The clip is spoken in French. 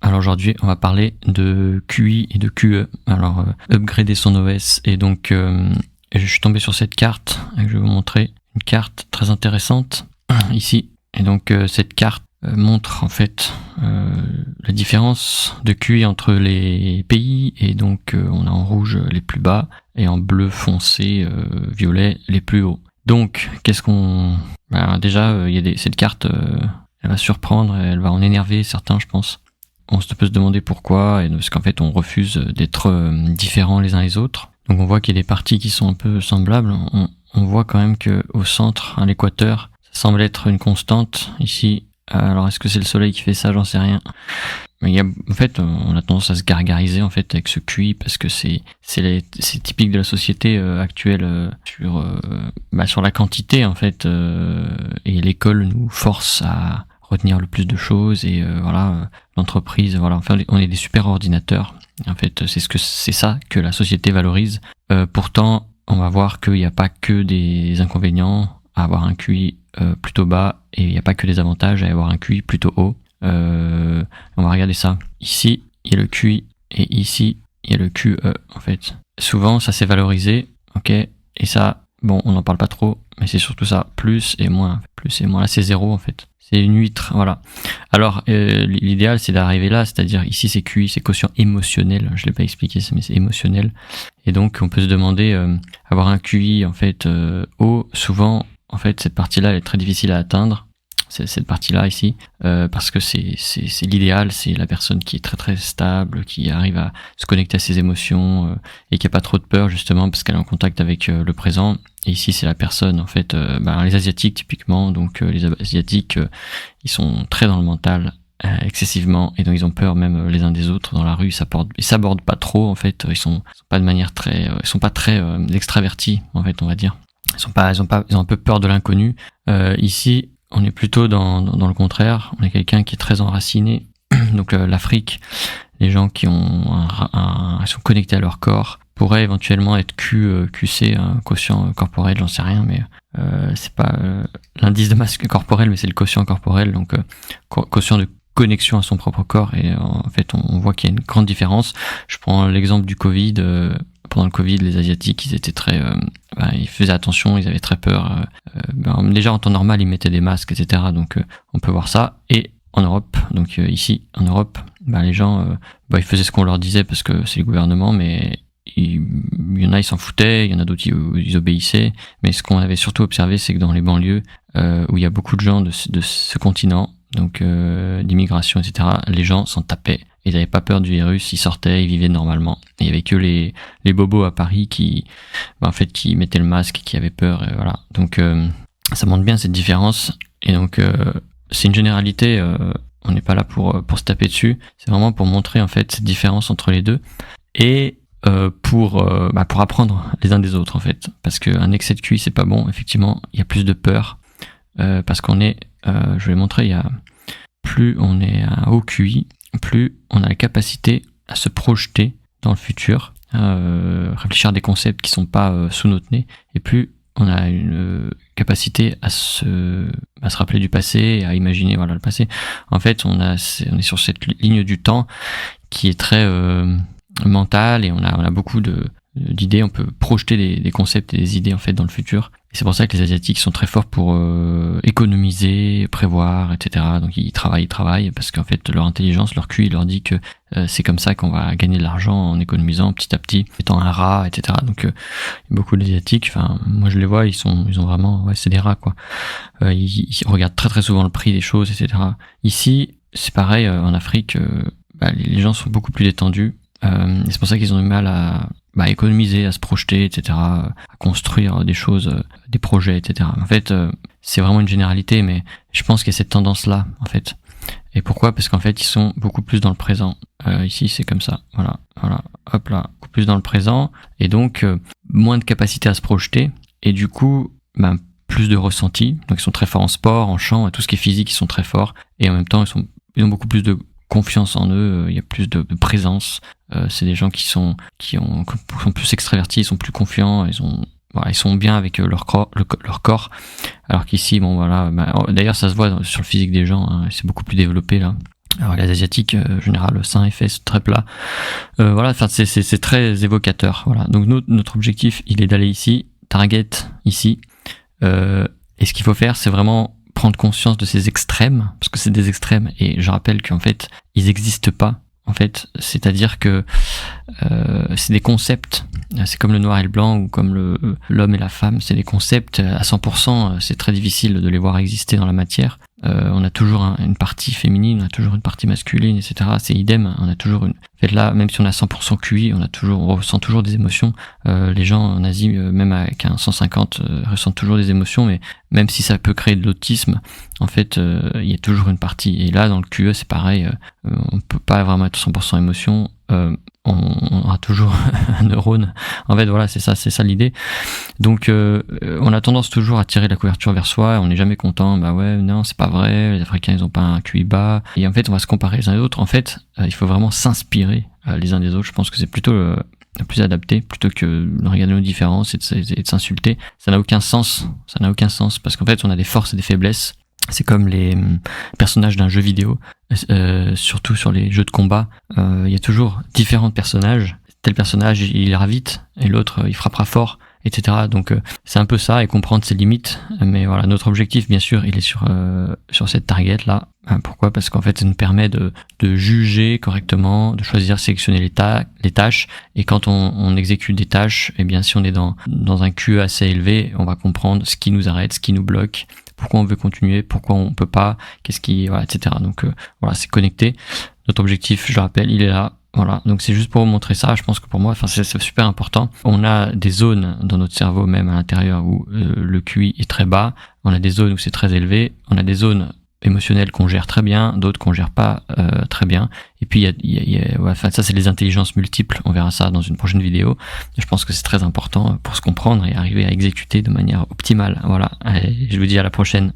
Alors aujourd'hui, on va parler de QI et de QE. Alors, upgrader son OS. Et donc, je suis tombé sur cette carte et je vais vous montrer une carte très intéressante ici. Et donc, cette carte montre en fait la différence de QI entre les pays. Et donc, on a en rouge les plus bas et en bleu foncé, violet les plus hauts. Donc, qu'est-ce qu'on... déjà, cette carte, elle va surprendre, elle va en énerver certains, je pense. On peut se demander pourquoi, et parce qu'en fait on refuse d'être différents les uns les autres. Donc on voit qu'il y a des parties qui sont un peu semblables. On voit quand même que au centre, à l'équateur, ça semble être une constante. Ici, alors est-ce que c'est le soleil qui fait ça? J'en sais rien. Mais en fait, on a tendance à se gargariser en fait avec ce QI parce que c'est typique de la société actuelle sur la quantité en fait, et l'école nous force à retenir le plus de choses et l'entreprise, enfin on est des super ordinateurs. En fait, c'est ça que la société valorise. Pourtant, on va voir qu'il n'y a pas que des inconvénients à avoir un QI plutôt bas et il n'y a pas que des avantages à avoir un QI plutôt haut. On va regarder ça. Ici, il y a le QI et ici, il y a le QE en fait. Souvent, ça s'est valorisé, ok, et ça, bon, on n'en parle pas trop, mais c'est surtout ça, plus et moins. Plus et moins, là c'est 0 en fait. C'est une huître, voilà. Alors, l'idéal, c'est d'arriver là, c'est-à-dire ici, c'est QI, c'est quotient émotionnel. Je l'ai pas expliqué, mais c'est émotionnel. Et donc, on peut se demander, avoir un QI, en fait, haut, souvent, en fait, cette partie-là, elle est très difficile à atteindre. Cette partie-là, ici, parce que c'est l'idéal, c'est la personne qui est très très stable, qui arrive à se connecter à ses émotions, et qui a pas trop de peur, justement, parce qu'elle est en contact avec le présent. Et ici, c'est la personne, en fait, les Asiatiques, typiquement. Donc, les Asiatiques, ils sont très dans le mental, excessivement. Et donc, ils ont peur même les uns des autres dans la rue. Ils s'abordent pas trop, en fait. Ils sont pas de manière ils sont pas très extravertis, en fait, on va dire. Ils ont un peu peur de l'inconnu. Ici, on est plutôt dans le contraire. On est quelqu'un qui est très enraciné. Donc, l'Afrique, les gens qui ont ils sont connectés à leur corps, pourrait éventuellement être QC, un quotient corporel, j'en sais rien, mais c'est pas l'indice de masse corporel, mais c'est le quotient corporel, donc quotient de connexion à son propre corps. Et en fait, on voit qu'il y a une grande différence. Je prends l'exemple du Covid. Pendant le Covid, les Asiatiques, ils étaient très, ils faisaient attention, ils avaient très peur. Déjà en temps normal, ils mettaient des masques, etc. Donc on peut voir ça. Et en Europe, donc ici en Europe, les gens, ils faisaient ce qu'on leur disait parce que c'est le gouvernement, mais il y en a, ils s'en foutaient, il y en a d'autres, ils obéissaient. Mais ce qu'on avait surtout observé, c'est que dans les banlieues, où il y a beaucoup de gens de ce continent, donc d'immigration, etc., les gens s'en tapaient. Ils n'avaient pas peur du virus, ils sortaient, ils vivaient normalement. Et il y avait que les bobos à Paris qui mettaient le masque, qui avaient peur, et voilà. Donc ça montre bien cette différence. Et donc c'est une généralité. On n'est pas là pour se taper dessus. C'est vraiment pour montrer en fait cette différence entre les deux. Et pour apprendre les uns des autres en fait, parce qu'un excès de QI c'est pas bon. Effectivement, il y a plus de peur parce qu'on est, je vais montrer, plus on est à haut QI, plus on a la capacité à se projeter dans le futur, réfléchir à des concepts qui sont pas sous notre nez, et plus on a une capacité à se rappeler du passé, à imaginer le passé. En fait, on est sur cette ligne du temps qui est très mentale, et on a beaucoup d'idées. On peut projeter des concepts et des idées en fait dans le futur. Et c'est pour ça que les Asiatiques sont très forts pour économiser, prévoir, etc. Donc ils travaillent parce qu'en fait leur intelligence, leur QI leur dit que c'est comme ça qu'on va gagner de l'argent en économisant petit à petit, étant un rat, etc. Donc beaucoup d'Asiatiques, moi je les vois, ils ont vraiment, c'est des rats quoi. Ils regardent très très souvent le prix des choses, etc. Ici c'est pareil, en Afrique, les gens sont beaucoup plus détendus. Et c'est pour ça qu'ils ont du mal à économiser, à se projeter, etc., à construire des choses, des projets, etc. En fait, c'est vraiment une généralité, mais je pense qu'il y a cette tendance-là, en fait. Et pourquoi? Parce qu'en fait, ils sont beaucoup plus dans le présent. Ici, c'est comme ça. Voilà, hop là, beaucoup plus dans le présent, et donc moins de capacité à se projeter, et du coup, plus de ressenti. Donc, ils sont très forts en sport, en chant, tout ce qui est physique, ils sont très forts, et en même temps, ils ont beaucoup plus de confiance en eux, il y a plus de présence. C'est des gens qui sont plus extravertis, ils sont plus confiants, ils sont bien avec leur corps. Alors qu'ici, d'ailleurs ça se voit sur le physique des gens, c'est beaucoup plus développé là. Alors les asiatiques, en général, seins et fesses très plats. Voilà, enfin c'est très évocateur. Voilà. Donc notre objectif, il est d'aller ici, target ici. Et ce qu'il faut faire, c'est vraiment prendre conscience de ces extrêmes, parce que c'est des extrêmes. Et je rappelle qu'en fait, ils n'existent pas. En fait, c'est-à-dire que c'est des concepts. C'est comme le noir et le blanc ou comme l'homme et la femme. C'est des concepts à 100%. C'est très difficile de les voir exister dans la matière. On a toujours une partie féminine, on a toujours une partie masculine, etc. C'est idem. On a toujours une. En fait, là, même si on a 100% QI, on ressent toujours des émotions. Les gens en Asie, même avec un 150, ressentent toujours des émotions. Mais même si ça peut créer de l'autisme, en fait, il y a toujours une partie. Et là, dans le QE, c'est pareil. On peut pas vraiment être 100% émotion. On aura toujours un neurone. En fait, voilà, c'est ça l'idée. Donc, on a tendance toujours à tirer la couverture vers soi. On n'est jamais content. Bah ouais, non, c'est pas vrai. Les Africains, ils ont pas un QI bas. Et en fait, on va se comparer les uns les autres. En fait, il faut vraiment s'inspirer les uns des autres. Je pense que c'est plutôt le plus adapté, plutôt que de regarder nos différences et de s'insulter. Ça n'a aucun sens. Ça n'a aucun sens parce qu'en fait, on a des forces et des faiblesses. C'est comme les personnages d'un jeu vidéo, surtout sur les jeux de combat. Il y a toujours différents personnages. Tel personnage, il ira vite, et l'autre, il frappera fort, etc. Donc c'est un peu ça, et comprendre ses limites. Mais voilà, notre objectif, bien sûr, il est sur cette target-là. Pourquoi ? Parce qu'en fait, ça nous permet de juger correctement, de choisir, sélectionner les tâches. Et quand on exécute des tâches, eh bien, si on est dans un QE assez élevé, on va comprendre ce qui nous arrête, ce qui nous bloque, pourquoi on veut continuer, pourquoi on peut pas, voilà, etc. Donc voilà, c'est connecté. Notre objectif, je le rappelle, il est là. Voilà, donc c'est juste pour vous montrer ça. Je pense que pour moi, c'est super important. On a des zones dans notre cerveau, même à l'intérieur, où le QI est très bas. On a des zones où c'est très élevé. On a des zones émotionnelles qu'on gère très bien, d'autres qu'on gère pas très bien. Et puis ça c'est les intelligences multiples. On verra ça dans une prochaine vidéo. Je pense que c'est très important pour se comprendre et arriver à exécuter de manière optimale. Voilà. Allez, je vous dis à la prochaine.